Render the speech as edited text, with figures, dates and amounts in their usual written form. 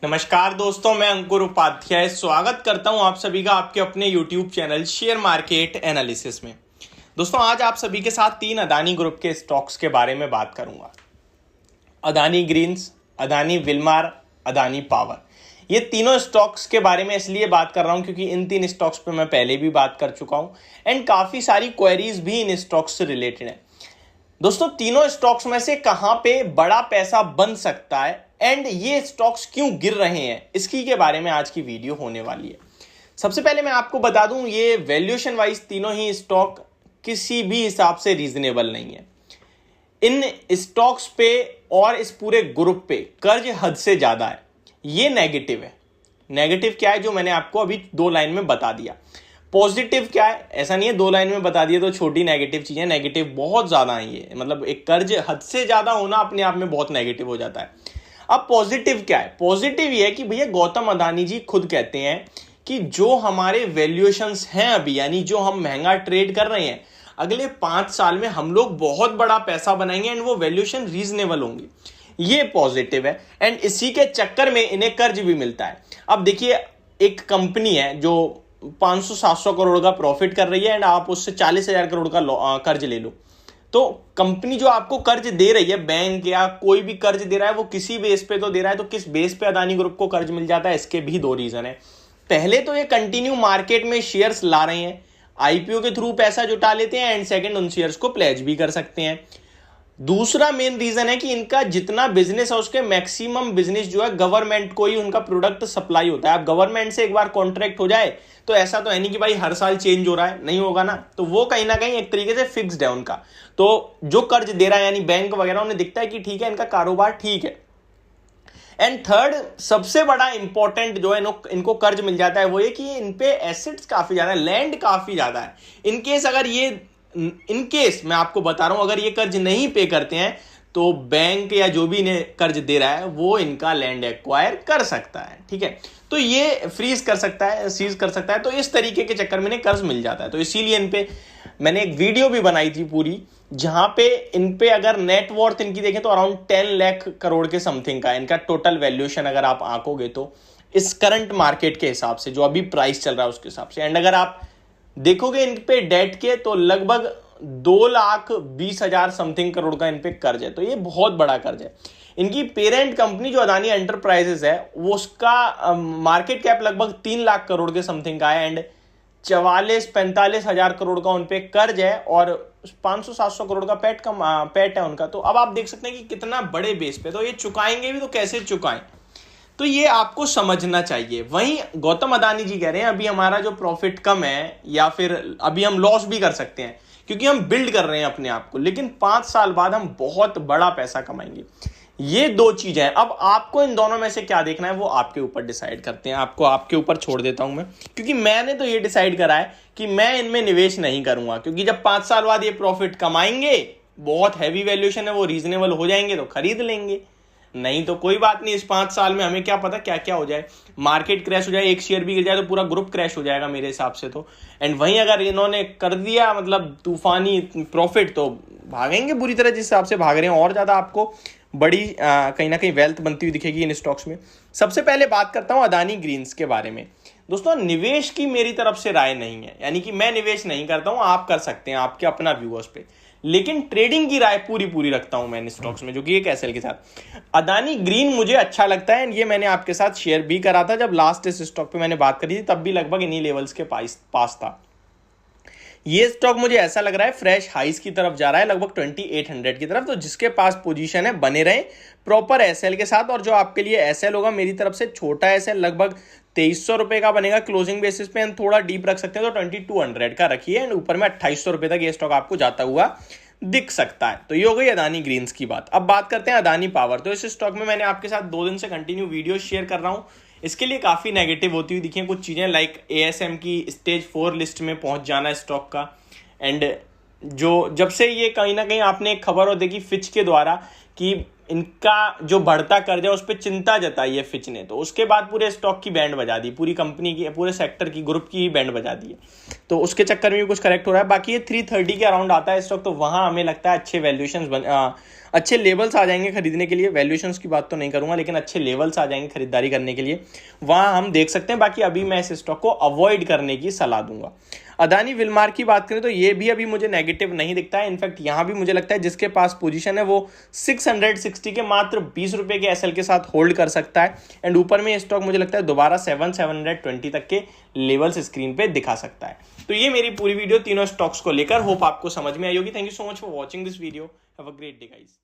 नमस्कार दोस्तों, मैं अंकुर उपाध्याय स्वागत करता हूं आप सभी का आपके अपने YouTube channel share market analysis में। दोस्तों, आज आप सभी के साथ 3 अदानी ग्रुप के स्टॉक्स के बारे में बात करूंगा। Adani Greens, Adani Wilmar, Adani Power. ये तीनों स्टॉक्स के बारे में इसलिए बात कर रहा हूं क्योंकि इन 3 स्टॉक्स पे मैं पहले भी बात कर चुका हूं एंड काफी सारी क्वेरीज भी इन स्टॉक्स से रिलेटेड है। दोस्तों, तीनों स्टॉक्स में से कहां पे बड़ा पैसा बन सकता है एंड ये स्टॉक्स क्यों गिर रहे हैं, इसकी के बारे में आज की वीडियो होने वाली है। सबसे पहले मैं आपको बता दूं, ये वैल्यूएशन वाइज तीनों ही स्टॉक किसी भी हिसाब से रीजनेबल नहीं है। इन स्टॉक्स पे और इस पूरे ग्रुप पे कर्ज हद से ज्यादा है। ये नेगेटिव है। नेगेटिव क्या है, जो मैंने आपको अभी 2 लाइन में बता दिया। पॉजिटिव क्या है, ऐसा नहीं है 2 लाइन में बता दिया तो छोटी नेगेटिव चीजें, नेगेटिव बहुत ज्यादा है। ये मतलब एक कर्ज हद से ज्यादा होना अपने आप में बहुत नेगेटिव हो जाता है। अब पॉजिटिव क्या है? पॉजिटिव ये है कि भैया गौतम अदानी जी खुद कहते हैं कि जो हमारे वैल्यूएशंस हैं अभी, यानी जो हम महंगा ट्रेड कर रहे हैं, अगले 5 साल में हम लोग बहुत बड़ा पैसा बनाएंगे एंड वो वैल्यूएशन रीजनेबल होंगी। ये पॉजिटिव है एंड इसी के चक्कर में इन्हें कर्ज भी मिलता है। अब देखिए, एक कंपनी है जो 500-700 करोड़ का प्रॉफिट कर रही है एंड आप उससे 40,000 करोड़ का कर्ज ले लो, तो कंपनी जो आपको कर्ज दे रही है, बैंक या कोई भी कर्ज दे रहा है, वो किसी बेस पे तो दे रहा है। तो किस बेस पे अदानी ग्रुप को कर्ज मिल जाता है, इसके भी 2 रीजन है। पहले तो ये कंटिन्यू मार्केट में शेयर्स ला रहे हैं, आईपीओ के थ्रू पैसा जुटा लेते हैं एंड सेकंड उन शेयर्स को प्लेज भी कर सकते हैं। दूसरा मेन रीजन है कि इनका जितना बिजनेस है उसके मैक्सिमम बिजनेस जो है गवर्नमेंट को ही उनका प्रोडक्ट सप्लाई होता है। अब गवर्नमेंट से एक बार कॉन्ट्रैक्ट हो जाए तो ऐसा तो है नहीं कि भाई हर साल चेंज हो रहा है, नहीं होगा ना। तो वो कहीं ना कहीं एक तरीके से फिक्स्ड है उनका। तो जो कर्ज दे रहा है यानी बैंक वगैरह, उन्हें दिखता है कि ठीक है, इनका कारोबार ठीक है। एंड थर्ड सबसे बड़ा इंपॉर्टेंट जो है इनको कर्ज मिल जाता है वो ये कि इन पे एसेट्स काफी ज्यादा है, लैंड काफी ज्यादा है। इनकेस अगर ये इनकेस मैं आपको बता रहा हूं, अगर ये कर्ज नहीं पे करते हैं तो बैंक या जो भी इन्हें कर्ज दे रहा है वो इनका लैंड एक्वायर कर सकता है। ठीक है, तो ये फ्रीज कर सकता है, सीज कर सकता है। तो इस तरीके के चक्कर में इन्हें कर्ज मिल जाता है। तो इसीलिए इन पे मैंने एक वीडियो भी बनाई थी पूरी, जहां पे इन पे अगर नेट वर्थ इनकी देखें तो अराउंड 10 लाख करोड़ के समथिंग का इनका टोटल वैल्यूएशन अगर आप आंकोगे तो इस करंट मार्केट के हिसाब से, जो अभी प्राइस चल रहा है उसके हिसाब से। एंड अगर आप देखोगे इन पे डेट के तो लगभग 2,20,000 समथिंग करोड़ का इन पे कर्ज है। तो ये बहुत बड़ा कर्ज है। इनकी पेरेंट कंपनी जो अदानी एंटरप्राइजेस है वो उसका मार्केट कैप लगभग 3 लाख करोड़ के समथिंग का है एंड 44-45 हजार करोड़ का उन पे कर्ज है और 500-700 करोड़ का पैट है उनका। तो अब आप देख सकते हैं कि कितना बड़े बेस पे, तो ये चुकाएंगे भी तो कैसे चुकाएं, तो ये आपको समझना चाहिए। वहीं गौतम अदानी जी कह रहे हैं अभी हमारा जो प्रॉफिट कम है या फिर अभी हम लॉस भी कर सकते हैं क्योंकि हम बिल्ड कर रहे हैं अपने आप को, लेकिन 5 साल बाद हम बहुत बड़ा पैसा कमाएंगे। ये 2 चीजें हैं। अब आपको इन दोनों में से क्या देखना है वो आपके ऊपर डिसाइड करते हैं। आपको आपके ऊपर छोड़ देता हूं मैं, क्योंकि मैंने तो ये डिसाइड करा है कि मैं इनमें निवेश नहीं करूंगा, क्योंकि जब 5 साल बाद ये प्रॉफिट कमाएंगे, बहुत हैवी वैल्यूएशन है, वो रीजनेबल हो जाएंगे तो खरीद लेंगे, नहीं तो कोई बात नहीं। इस 5 साल में हमें क्या पता क्या क्या हो जाए, मार्केट क्रैश हो जाए, एक शेयर भी गिर जाए तो पूरा ग्रुप क्रैश हो जाएगा मेरे हिसाब से तो। एंड वहीं अगर इन्होंने कर दिया मतलब तूफानी प्रॉफिट, तो भागेंगे बुरी तरह जिस हिसाब से भाग रहे हैं, और ज्यादा आपको बड़ी कहीं ना कहीं वेल्थ बनती हुई दिखेगी इन स्टॉक्स में। सबसे पहले बात करता हूं अदानी ग्रीन्स के बारे में। दोस्तों, निवेश की मेरी तरफ से राय नहीं है, यानी कि मैं निवेश नहीं करता हूं, आप कर सकते हैं, आपके अपना व्यू है उस पर, लेकिन ट्रेडिंग की राय पूरी रखता हूं मैं इन स्टॉक्स में, जो कि एक एसएल के साथ। अदानी ग्रीन मुझे अच्छा लगता है, ये मैंने आपके साथ शेयर भी करा था जब लास्ट इस स्टॉक पे मैंने बात करी थी, तब भी लगभग इन्हीं लेवल्स के पास था। ये स्टॉक मुझे ऐसा लग रहा है फ्रेश हाइस की तरफ जा रहा है, लगभग 2800 की तरफ। तो जिसके पास पोजीशन है बने रहे प्रॉपर एसएल के साथ, और जो आपके लिए एसएल होगा मेरी तरफ से छोटा एसएल लगभग 2300 रुपए का बनेगा क्लोजिंग बेसिस पे, एंड थोड़ा डीप रख सकते हैं तो 2200 का रखिए, एंड ऊपर में 2800 रुपए तक ये स्टॉक आपको जाता हुआ दिख सकता है। तो ये हो गई अदानी ग्रीन्स की बात। अब बात करते हैं अदानी पावर। तो इस स्टॉक में मैंने आपके साथ 2 दिन से कंटिन्यू वीडियो शेयर कर रहा हूं, इसके लिए काफी नेगेटिव होती हुई दिखी हैं कुछ चीजें, लाइक एएसएम की स्टेज 4 लिस्ट में पहुंच जाना स्टॉक का। एंड जो जब से ये कहीं ना कहीं आपने एक खबर और देखी फिच के द्वारा कि इनका जो बढ़ता कर्जा उस पर चिंता जताई है फिच ने, तो उसके बाद पूरे स्टॉक की बैंड बजा दी, पूरी कंपनी की, पूरे सेक्टर की, ग्रुप की बैंड बजा दी है। तो उसके चक्कर में भी कुछ करेक्ट हो रहा है। बाकी ये 330 के अराउंड आता है स्टॉक, तो वहाँ हमें लगता है अच्छे वैल्यूएशंस अच्छे लेवल्स आ जाएंगे खरीदने के लिए। वैल्यूएशंस की बात तो नहीं करूंगा, लेकिन अच्छे लेवल्स आ जाएंगे खरीदारी करने के लिए, वहाँ हम देख सकते हैं। बाकी अभी मैं इस स्टॉक को अवॉइड करने की सलाह दूंगा। अदानी विलमार की बात करें तो ये भी अभी मुझे नेगेटिव नहीं दिखता है। इनफैक्ट यहाँ भी मुझे लगता है जिसके पास पोजीशन है वो 660 के मात्र 20 रुपए के एसएल के साथ होल्ड कर सकता है। एंड ऊपर में ये स्टॉक मुझे लगता है दोबारा 720 तक के लेवल्स स्क्रीन पे दिखा सकता है। तो ये मेरी पूरी वीडियो तीनों स्टॉक्स को लेकर, होप आपको समझ में आई होगी। Thank you so much for watching this video. Have a great day guys.